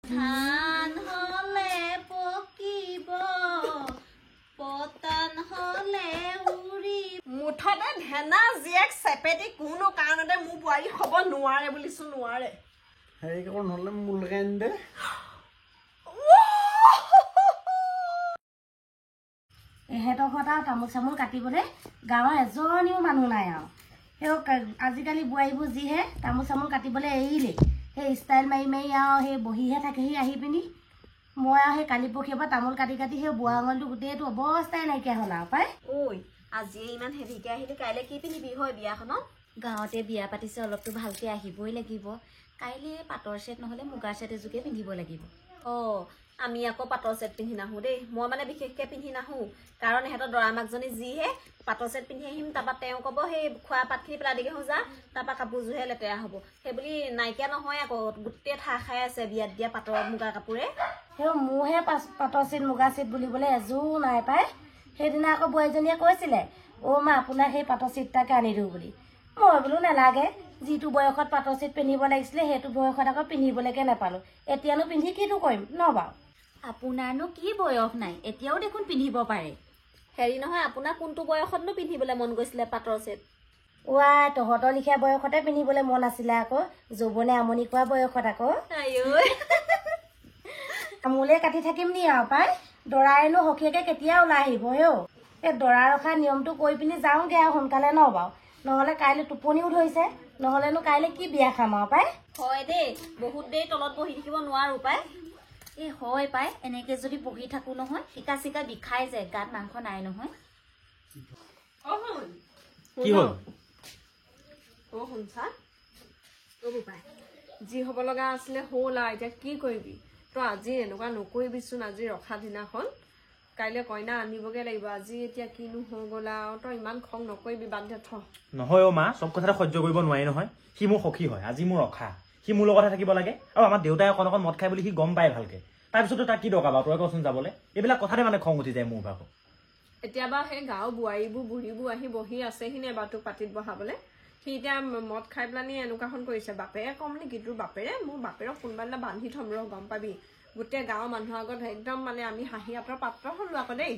ধান হলে পকিব পতান হলে উৰি মুঠতে ধেনা জীয়েক চেপেটি কোনো কাৰণতে মোৰ বোৱাৰী হ'ব নোৱাৰে বুলিছো নোৱাৰে হেৰি কোন হ'লে মূল গান দে এহেঁতৰ ঘৰত আৰু তামোল চামোল কাটিবলৈ গাঁৱৰ এজনীও মানুহ নাই আৰু সেই আজিকালি বোৱাৰীবোৰ যিহে তামোল চামোল কাটিবলৈ এৰিলেই সেই ষ্টাইল মাৰি মাৰি আৰু সেই বহিহে থাকেহি আহি পিনি মই আৰু সেই কালি পৰহিৰ পৰা তামোল কাটি কাটি সেই বোৱা আঙুলটো গোটেইটো অৱস্থাই নাইকিয়া হ'ল আৰু পাই ঐ আজিয়ে ইমান হেভিকে আহিলে কাইলৈ কি পিন্ধিবি হয় বিয়াখনত গাঁৱতে বিয়া পাতিছে অলপতো ভালকে আহিবই লাগিব কাইলৈ পাটৰ ছেট নহ'লে মুগাৰ ছেট এযোকে পিন্ধিব লাগিব আমি আকৌ পাটৰ ছেট পিন্ধি নাহো দেই মই মানে বিশেষকৈ পিন্ধি নাহো কাৰণ ইহঁতৰ দৰা মাকজনী যিহে পাটৰ ছেট পিন্ধি আহিম তাৰপৰা তেওঁ ক'ব সেই খোৱা পাতখিনি পেলাই দিকে যা তাৰপৰা কাপোৰযোৰহে লেতেৰা হ'ব সেইবুলি নাইকিয়া নহয় আকৌ গোটেই ঠাহ খাই আছে বিয়াত দিয়া পাটৰ মুগাৰ কাপোৰে সেই মোৰহে পাটৰ ছেট মুগা ছেট বুলিবলৈ এযোৰ নাই পাই সেইদিনা আকৌ বোৱাৰীজনীয়ে কৈছিলে মা আপোনাক সেই পাটৰ ছেটটাকে আনি দিওঁ বুলি মই বোলো নালাগে যিটো বয়সত পাটৰ ছেট পিন্ধিব লাগিছিলে সেইটো বয়সত আকৌ পিন্ধিবলৈকে নাপালোঁ এতিয়ানো পিন্ধি কিটো কৰিম ন বাৰু আপোনাৰনো কি বয়স নাই এতিয়াও দেখোন পিন্ধিব পাৰে হেৰি নহয় আপোনাৰ কোনটো বয়সতনো পিন্ধিবলৈ মন গৈছিলে পাটৰ ছেট তহঁতৰ লিখীয়া বয়সতে পিন্ধিবলৈ মন আছিলে আকৌ যৌৱনে আমনি কৰা বয়সত আকৌ তামোলে কাটি থাকিম নি আৰু পাই দৰাইনো সখীয়েকে কেতিয়া ওলাই আহিব এই দৰা ৰখা নিয়মটো কৰি পিনি যাওঁগে আৰু সোনকালে ন বাৰু নহ'লে কাইলৈ টোপনিও ধৰিছে নহ'লেনো কাইলৈ কি বিয়া খাম আৰু পাই হয় দেই বহুত দেৰি তলত বহি থাকিব নোৱাৰো পাই এই হয় পাই এনেকে যদি বহি থাকো নহয় শিকা চিকা বিষাই যায় গাত মাংস নাই নহয় কি হ'ল শুনছা পাই যি হ'ব লগা আছিলে হ'ল আৰু এতিয়া কি কৰিবি তই আজি এনেকুৱা নকৰিবিচোন আজি ৰখা দিনাখন কাইলৈ কইনা আনিবগে লাগিব আজি এতিয়া কিনো হৈ গ'ল আৰু তই ইমান খং নকৰিবি বাদ দে থ নহয় মা চব কথাতে সহ্য কৰিব নোৱাৰি নহয় সি মোৰ সখী হয় আজি মোৰ ৰখা সি মোৰ লগতে থাকিব লাগে আৰু আমাৰ দেউতাই অকণ অকণ মদ খাই বুলি সি গম পায় ভালকে তাৰপিছতো তাক কি দৰকাৰ বাৰু তই কচোন যাবলৈ এইবিলাক কথাতে মানে খং উঠি যায় মোৰ ভাগৰ এতিয়া বাৰু সেই গাঁৱৰ বোৱাৰীবোৰ বুঢ়ীবোৰ আহি বহি আছেহি নে বাৰু তোক পাতিত বহাবলৈ সি এতিয়া মদ খাই পেলানি এনেকুৱাখন কৰিছে বাপেৰে কম নেকি তোৰ বাপেৰে মোৰ বাপেৰক কোনোবা দিনা বান্ধি থম ৰ গম পাবি গোটেই গাঁৱৰ মানুহৰ আগত একদম মানে আমি হাঁহি আপোনাৰ পাত্ৰ হ'লো আকৌ দেই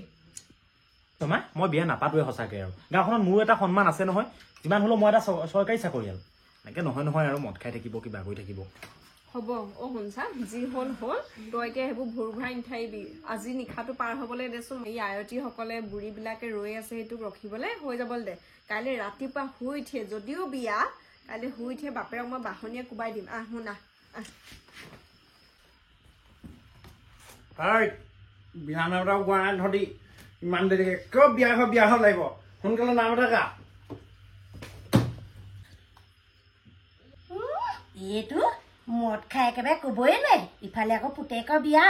মা মই বিয়া নাপাতোৱে সঁচাকে আৰু গাঁওখনত মোৰো এটা সন্মান আছে নহয় যিমান হ'লেও মই এটা চৰকাৰী চাকৰিয়াল এনেকে নহয় আৰু মদ খাই থাকিব কিবা কৰি থাকিব হ'ব শুনছা যি হ'ল হ'ল তই এতিয়া সেইবোৰ ভোৰ ঘূৰাই নাথাকিবি আজি নিশাটো পাৰ হ'বলৈ দেচোন এই আয়তীসকলে বুঢ়ীবিলাকে ৰৈ আছে সেইটোক ৰখিবলৈ হৈ যাবলৈ দে কাইলৈ ৰাতিপুৱা শুই উঠিয়ে যদিও বিয়া কাইলৈ শুই উঠিয়ে বাপেৰক মই বাহনীয়ে কোবাই দিম শুনা বিয়া নাম এটা গোৱা নাই ধৰি ইমান দেৰিকে কিয় বিয়া হ'ব লাগিব সোনকালে নাম এটা গা এইটো মদ খাই একেবাৰে কবই নাই ইফালে আকৌ পুতেকৰ বিয়া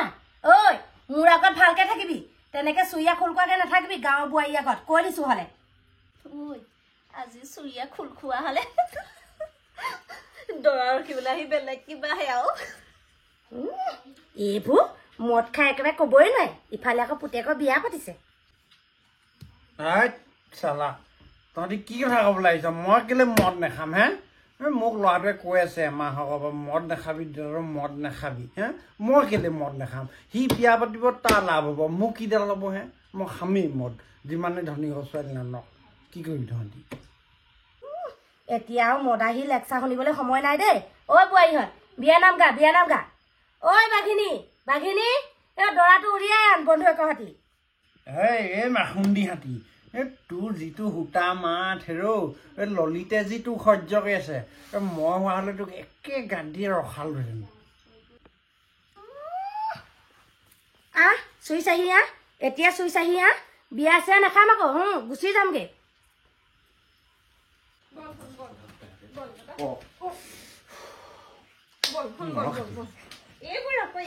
মোৰ আগত ভালকে থাকিবি তেনেকে চুৰিয়া খোল খোৱাকে নাথাকিবি গাঁৱৰ বোৱাৰী আগত কৈ দিছো হলে আজি চুৰিয়া খোল খোৱা হলে দৰা ৰখিবলৈ আহি বেলেগ কিবাহে আৰু এইবোৰ মদ খাই একেবাৰে কবই নাই ইফালে আকৌ পুতেকৰ বিয়া পাতিছে চালা তহঁতি কি কথা ক'বলৈ আহিছ মই কেলে মদ নাখাম হে মোক ল'ৰাটোৱে কৈ আছে এমাহৰ পৰা মদ নাখাবি মদ নাখাবি হে মই কেলে মদ নাখাম সি বিয়া পাতিব তাৰ লাভ হ'ব মোক কিডাল ল'ব হে মই খামেই মদ যিমানে ধনী হ'ল ছোৱালী নানক কি কৰিবি তহঁতি এতিয়া আৰু মদাহী লেকচা শুনিবলৈ সময় নাই দেই বোৱাৰীহঁত বিয়া নাম গা বাঘিনী দৰাটো উলিয়াই আন বন্ধুৱেকৰ হাতী এই মাখুন্দি হাতী তোৰ যিটো সূতা মাত এই ললিতে যি তোক সহ্য কৰি আছে মই হোৱা হ'লে তোক একে গাদিয়ে ৰখালোহেঁতেন চুই চাহি এতিয়া চুই চাহি বিয়া চিয়া নাখাম আকৌ গুচি যামগে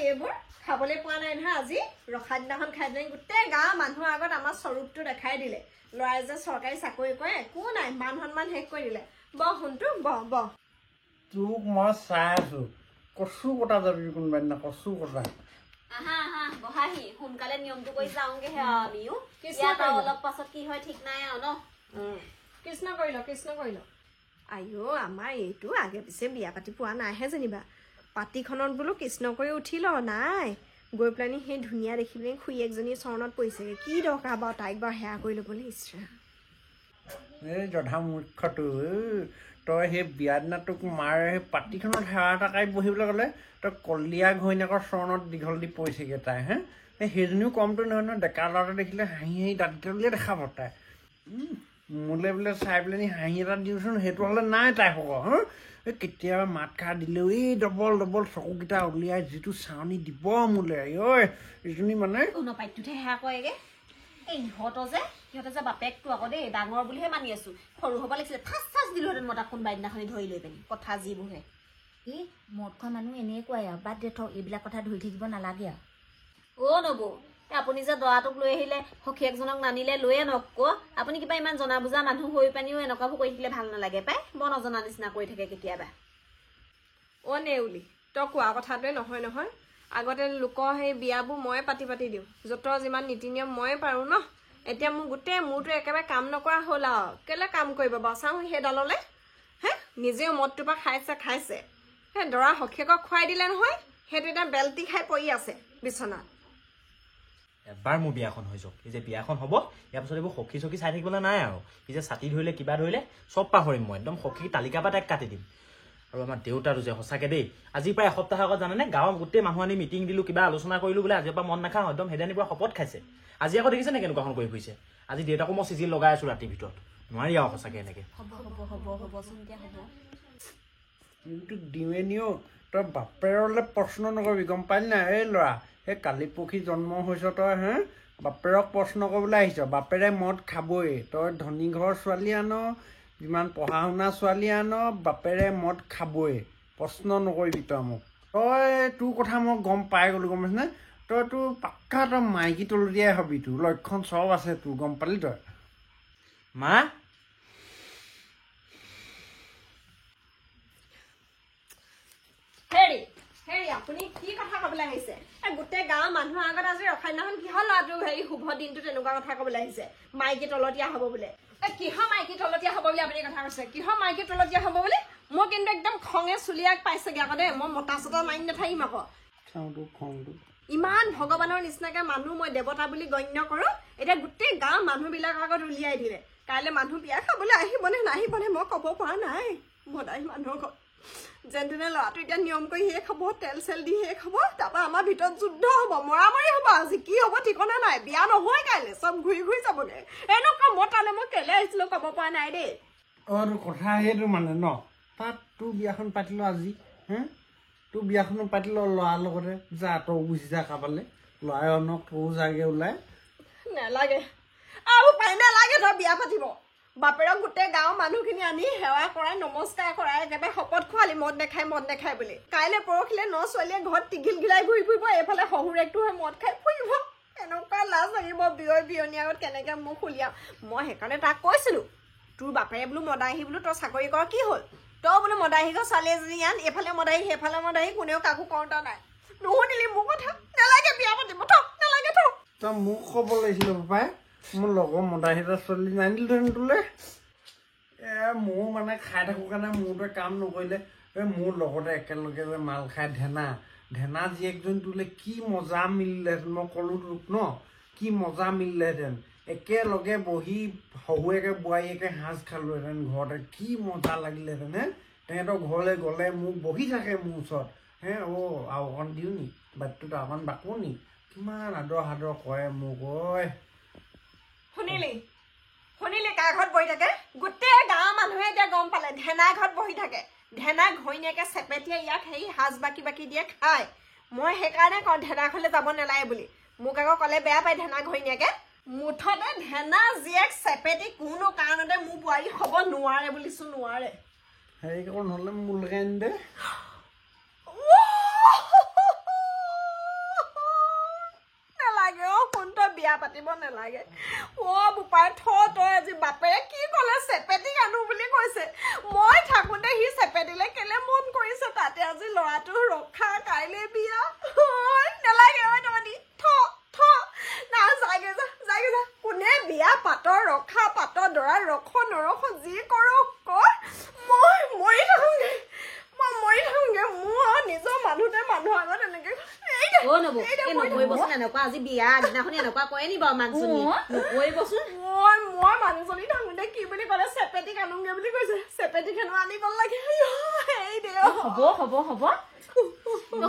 এইবোৰ খাবলৈ পোৱা নাই নহয় আজি ৰখা দিনাখন খাই দিলে গোটেই গাঁৱৰ মানুহৰ আগত আমাৰ স্বৰূপটো দেখাই দিলে ল'ৰাই যে চৰকাৰী চাকৰি কৰে একো নাই মান সন্মান শেষ কৰি দিলে শুনটো তোক মই চাই আছো কচু কটা যাবি কোনোবা দিনা কচু কটা বহাহি সোনকালে নিয়মটো কৰি যাওঁগেহে আমিও অলপ পাছত কি হয় ঠিক নাই আৰু ন কৃষ্ণ কৰিল আইঅ আমাৰ এইটো আগে পিছে বিয়া পাতি পোৱা নাইহে যেনিবা পাতিখনত বোলো কৃষ্ণ কৰি উঠিল নাই গৈ পেলানি সেই ধুনীয়া দেখি পেলাই খুৰীয়েকজনীৰ চৰণত পৰিছেগৈ কি দৰকাৰ বাৰু তাইক বাৰু সেয়া কৰি ল'বলৈ ইচ্ছা এই জধা মূৰ্খটো তই সেই বিয়া দিনা তোক মাৰ সেই পাতিখনত সেৱা এটা কাই বহিবলৈ গ'লে তই কলীয়া ঘৈণীয়েকৰ চৰণত দীঘল দি পৰিছেগৈ তাই হে সেইজনীও কমটো নহয় নহয় ডেকা ল'ৰাটো দেখিলে হাঁহি হাঁহি দাঁত বুলিয়ে দেখাব তাই মোলৈ বোলে চাই পেলাই হাঁহি এটা দিওঁচোন সেইটো হ'লে নাই তাই হ'ব হা এই কেতিয়াবা মাত খাৰ দিলেও এই ডবল ডবল চকুকেইটা উলিয়াই যিটো চাউনি দিব মোলৈ ঐ এইজনী মানে নপাইটোহে সেয়া কৰেগে এই সিহঁতে যে বাপেকটো আকৌ দেই ডাঙৰ বুলিহে মানি আছো সৰু হ'ব লাগিছিলে ঠাচ দিলোহেঁতেন মই তাক কোনোবা দিনাখনি ধৰি লৈ পিনি কথা যিবোৰহে এই মদ খোৱা মানুহ এনেকুৱাই আৰু বাদ দে থ এইবিলাক কথা ধৰি থাকিব নালাগে আৰু নবৌ আপুনি যে দৰাটোক লৈ আহিলে সখীয়েকজনক নানিলে লৈয়ে নক আপুনি কিবা ইমান জনা বুজা মানুহ হৈ পানিও এনেকুৱাবোৰ কৰি থাকিলে ভাল নালাগে পাই বৰ নজনা নিচিনা কৰি থাকে কেতিয়াবা নেউলি তই কোৱা কথাটোৱে নহয় আগতে লোকৰ সেই বিয়াবোৰ ময়ে পাতি দিওঁ য'ত যিমান নীতি নিয়ম ময়ে পাৰোঁ ন এতিয়া মোৰ গোটেই মূৰটো একেবাৰে কাম নকৰা হ'ল আৰু কেলে কাম কৰিব বাৰু চাওঁ সেইডাললে হে নিজেও মদটোৰ পৰা খাইছে সেই দৰা সখীয়েকক খুৱাই দিলে নহয় সেইটো এতিয়া বেলটি খাই পৰি আছে বিচনাত এবাৰ মোৰ বিয়াখন হৈ যাওক এই যে বিয়াখন হ'ব ইয়াৰ পিছত এইবোৰ সখী চখী চাই থাকিবলৈ নাই আৰু এই যে ছাতি ধৰিলে কিবা ধৰিলে চব পাহৰিম মই একদম সখী তালিকাৰ পৰা তাইক কাটি দিম আৰু আমাৰ দেউতাৰো যে সঁচাকৈ দেই আজি প্ৰায় এসপ্তাহ আগত জানেনে গাঁৱৰ গোটেই মানুহ আনি মিটিং দিলোঁ কিবা আলোচনা কৰিলোঁ বোলে আজিৰ পৰা মন নাখাওঁ একদম সেইদিনাৰ পৰা শপত খাইছে আজি আকৌ দেখিছে নে কেনেকুৱাখন কৰি ফুৰিছে আজি দেউতাকো মই চিজিল লগাই আছোঁ ৰাতিৰ ভিতৰত নোৱাৰি আৰু সঁচাকৈ এনেকৈ হ'বচোন এতিয়া হ'ব কিন্তু দিওঁৱে নিও তই বাপেৰলৈ প্ৰশ্ন নকৰিবি গম পালি নাই এই ল'ৰা সেই কালি পৰহি জন্ম হৈছ তই হে বাপেৰক প্ৰশ্ন কৰিবলৈ আহিছ বাপেৰে মদ খাবই তই ধনী ঘৰৰ ছোৱালী আন যিমান পঢ়া শুনা ছোৱালী আন বাপেৰে মদ খাবই প্ৰশ্ন নকৰিবি তই মোক তই তোৰ কথা মই গম পাই গ'লোঁ গম পাইছনে তোৰ পাক্কা তই মাইকী তলতীয়াই হবি তোৰ লক্ষণ চব আছে তোৰ গম পালি তই মা হেৰি আপুনি কি কথা ক'বলৈ আহিছে গোটেই গাঁৱৰ মানুহৰ আগত আজি ৰখাই দিনাখন কিহৰ ল'ৰাটো হেৰি শুভ দিনটো তেনেকুৱা কথা ক'বলৈ আহিছে মাইকী তলতীয়া হ'ব বোলে কিহৰ মাইকী তলতীয়া হ'ব বুলি আপুনি কথা কৈছে কিহৰ মাইকী তলতীয়া হ'ব বুলি মই কিন্তু একদম খঙে চুলিয়াক পাইছেগৈ আকৌ দেই মই মতা চতা মাৰি নাথাকিম আকৌ ইমান ভগৱানৰ নিচিনাকৈ মানুহ মই দেৱতা বুলি গণ্য কৰোঁ এতিয়া গোটেই গাঁৱৰ মানুহবিলাকৰ আগত উলিয়াই দিলে কাইলৈ মানুহ বিয়া খাবলৈ আহিবনে নাহিবনে মই ক'ব পৰা নাই মদাহী মানুহক যেন তেনে ল'ৰাটো এতিয়া নিয়ম কৰি সেয়ে খাব তেল চেল দি সেয়ে খাব তাৰপৰা আমাৰ ভিতৰত যুদ্ধ হ'ব মৰামৰি হ'ব আজি কি হ'ব ঠিকনা নাই বিয়া নহয় কাইলৈ চব ঘূৰি যাবগৈ এনেকুৱা মতালে মই কেলে আহিছিলোঁ ক'ব পৰা নাই দেই তোৰ কথা সেইটো মানে ন তাত তোৰ বিয়াখন পাতিলোঁ আজি তোৰ বিয়াখনো পাতিলোঁ ল'ৰাৰ লগতে যা তই গুচি যা কাবালে ল'ৰাই অনক তোৰ যাগে ওলাই নালাগে আৰু পাই নালাগে তই বিয়া পাতিব বাপেৰক গোটেই গাঁৱৰ মানুহখিনি আনি সেৱা কৰাই নমস্কাৰ কৰাই একেবাৰে শপত খোৱালি মদ নেখায় বুলি কাইলৈ পৰহিলৈ ছোৱালীয়ে ঘৰত টিঘিল ঘিলাই ঘূৰি ফুৰিব এইফালে শহুৰেকটো হৈ মদ খাই ফুৰিব এনেকুৱা লাজ লাগিব বিয়নী আগত কেনেকৈ মোক উলিয়াম মই সেইকাৰণে তাক কৈছিলোঁ তোৰ বাপেৰে বোলো মদাহী বোলো তই চাকৰি কৰ কি হ'ল তই বোলো মদাহী ঘৰ ছোৱালী এজনী আন এইফালে মদাহী সেইফালে মদাহী কোনেও কাকো কৰোঁতা নাই নুশুনিলি মোৰ কথা নালাগে বিয়া পাতিব নালাগে তই মোক ক'ব লাগিছিলে পাপাই মোৰ লগৰ মদাহীটা ছোৱালী নানিলোহেঁতেন তোলৈ মোৰ মানে খাই থাকোঁ কাৰণে মোৰটোৱে কাম নকৰিলে মোৰ লগতে একেলগে যে মাল খাই ধেনা জীয়েকজনী তোলে কি মজা মিলিলেহেঁতেন মই ক'লোঁ তোক ন কি মজা মিলিলেহেঁতেন একেলগে বহি শহুৱেকে বোৱাৰীয়েকে সাজ খালোহেঁতেন ঘৰতে কি মজা লাগিলেহেঁতেন তেহেঁতৰ ঘৰলৈ গ'লে মোক বহি থাকে মোৰ ওচৰত আৰু অকণ দিওঁ নি বাটটোত অকণ বাকো নি কিমান আদৰ সাদৰ কৰে মোক শুনিলি কাৰ ঘৰত বহি থাকে গোটেই গাঁৱৰ মানুহে এতিয়া গম পালে ধেনা ঘৰত বহি থাকে ধেনা ঘৈণীয়েকে চেপেটিয়ে ইয়াক সেই সাজ বাকি দিয়ে খায় মই সেইকাৰণে কওঁ ধেনা ঘৰলৈ যাব নালাগে বুলি মোক আকৌ ক'লে বেয়া পায় ধেনা ঘৈণীয়েকে মুঠতে ধেনা জীয়েক চেপেটি কোনো কাৰণতে মোৰ বোৱাৰী হ'ব নোৱাৰে বুলিছোঁ নোৱাৰে হেৰি ক'ব নহ'লে মোৰ লগাই আনি দে বিয়া পাতিব নালাগে বোপাই তই আজি বাপেৰে কি ক'লে চেপেটিক আনো বুলি কৈছে মই থাকোঁতে সি চেপেটিলে কেলে মন কৰিছে তাতে আজি ল'ৰাটো ৰখা কাইলৈ বিয়া নালাগে না যাগে যা কোনে বিয়া পাতৰ ৰখা পাতৰ দৰা ৰখ নৰখ যি কৰোঁ কৰ মই মৰি থাকোঁগে মোৰ নিজৰ অ নবৌ এই নকৰিবচোন এনেকুৱা আজি বিয়া আগদিনাখনি এনেকুৱা কয় নি বাৰু মাকজনীয়ে নকৰিবচোন মই মানুহজনী থাকোঁতে কি বুলি ক'লে চেপেটিক আনোগে বুলি কৈছে চেপেটিখনো আনিব লাগে এই দে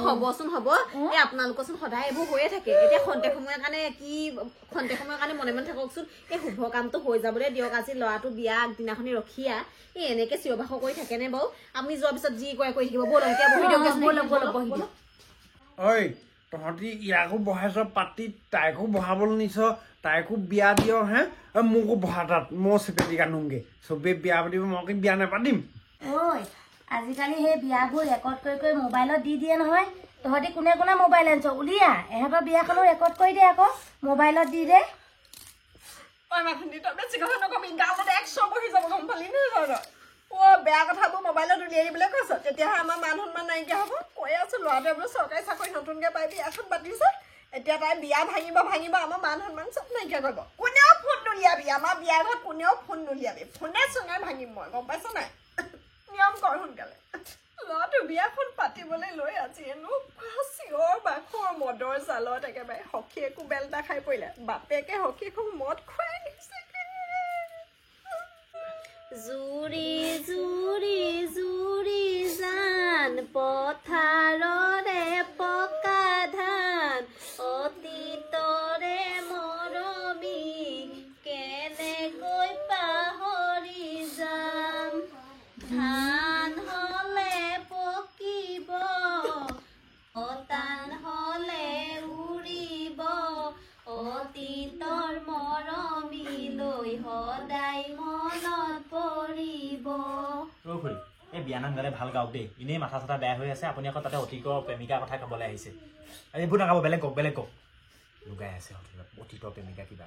হ'বচোন হ'ব এই আপোনালোকচোন সদায় এইবোৰ হৈয়ে থাকে এতিয়া খন্তেক সময়ৰ কাৰণে মনে মনে থাককচোন এই শুভ কামটো হৈ যাবলৈ দিয়ক আজি ল'ৰাটো বিয়া আগদিনাখনি ৰখিয়া এই এনেকে চিঞৰ বাখৰ কৰি থাকেনে বাৰু আমি যোৱাৰ পিছত যি কয় কৰি থাকিব ব'ল এতিয়া বহি দিয়ক ঐ তহঁতি ইয়াকো বহাইছ পাতি তাইকো বহাবলৈ নিছ তাইকো বিয়া দিয় হে মোকো বহা তাত মই চেপেটিক আনোগে চবেই বিয়া পাতিব মই কি বিয়া নাপাতিম ঐ আজিকালি সেই বিয়াবোৰ ৰেকৰ্ড কৰি মোবাইলত দি দিয়ে নহয় তহঁতি কোনে কোনে মোবাইল আনিছ উলিয়া এহঁতৰ বিয়াখনো ৰেকৰ্ড কৰি দে আকৌ মোবাইলত দি দে বেছি কথা নকবি গাঁৱত 100 বহি যাব গম পালি নহয় বেয়া কথাবোৰ মোবাইলত উলিয়াই দিবলৈ কৈছ তেতিয়াহে আমাৰ মান সন্মান নাইকিয়া হ'ব কৈ আছো ল'ৰাটোৱে বোলে চৰকাৰী চাকৰি নতুনকে পাই বিয়াখন পাতিছে এতিয়া তাই বিয়া ভাঙিব আমাৰ মান সন্মান চব নাইকিয়া কৰিব কোনেও ফোন নুলিয়াবি আমাৰ বিয়া ঘৰত কোনেও ফোন নুলিয়াবি ফোনে চোনে ভাঙিম মই গম পাইছ নাই নিয়ম কৰ সোনকালে ল'ৰাটো বিয়াখন পাতিবলৈ লৈ আজি এনেকুৱা চিঞৰ বাখৰ মদৰ জালত একেবাৰে সখীয়েকো বেলটা খাই পৰিলে বাপেকে সখীয়েকক মদ খুৱাই দিছে জুৰি জুৰি জুৰি জান পথাৰৰে পকা ধান অতীতৰে মৰমী কেনেকৈ পাহৰি যাম ধান হলে পকিব অতান হলে উৰিব অতীতৰ মৰমীলৈ সদায় মনত পৰিব এই বিয়ানাম গালে ভাল গাওক দেই এনেই মাথা চাথা বেয়া হৈ আছে আপুনি আকৌ তাতে অতীতৰ প্ৰেমিকাৰ কথা ক'বলৈ আহিছে এইবোৰ নাগাব বেলেগ কওক লুকাই আছে অতীতৰ প্ৰেমিকা কিবা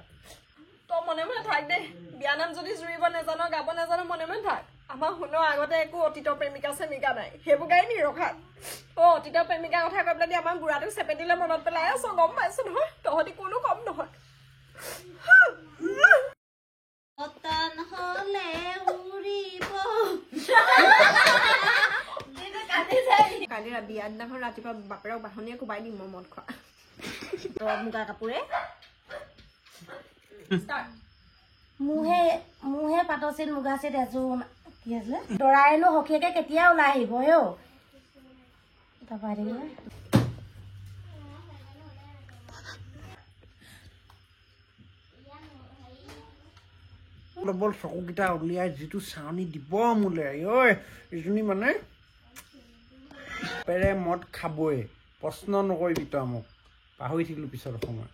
তই মনে মনে থাক দে বিয়ানাম যদি জুৰিব নাজানো গাব নাজানো মনে মনে থাক আমাৰ শুনো আগতে একো অতীতৰ প্ৰেমিকা চেমিকা নাই সেইবোৰ গাই নি ৰখাত অতীতৰ প্ৰেমিকাৰ কথা কৈ পেলাই আমাৰ বুঢ়াটোক চেপেটিলে মনত পেলাই আছ গম পাইছ নহয় তহঁতি কোনো কম নহয় অতান হলে উৰিব কালি বিয়া দিনাখন ৰাতিপুৱা বাপেৰক বাহনীয়ে কোবাই দিম মই মদ খোৱা মুগা কাপোৰে মোহে পাটৰ চিট মুগা চিট এযোৰ কি আছিলে দৰাইনো সখীয়েকে কেতিয়া ওলাই আহিব তাৰপৰা বল চকুকেইটা উলিয়াই যিটো চাউনি দিব মোলে ঐ ইজনী মানে পেৰে মদ খাবই প্ৰশ্ন নকৰিবি তই মোক পাহৰি থাকিলো পিছৰ সময়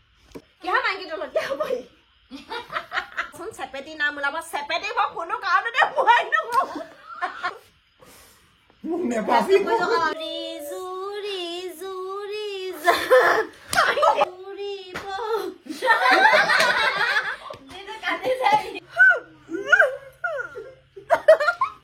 কিয় মাইকী তলতীয়া হ'বহি চেপেটি নাম ওলাব চেপেটি মই কোনো কাৰণতে হোৱাই নহ'ব মোক নেপাবি জুৰি জুৰি জান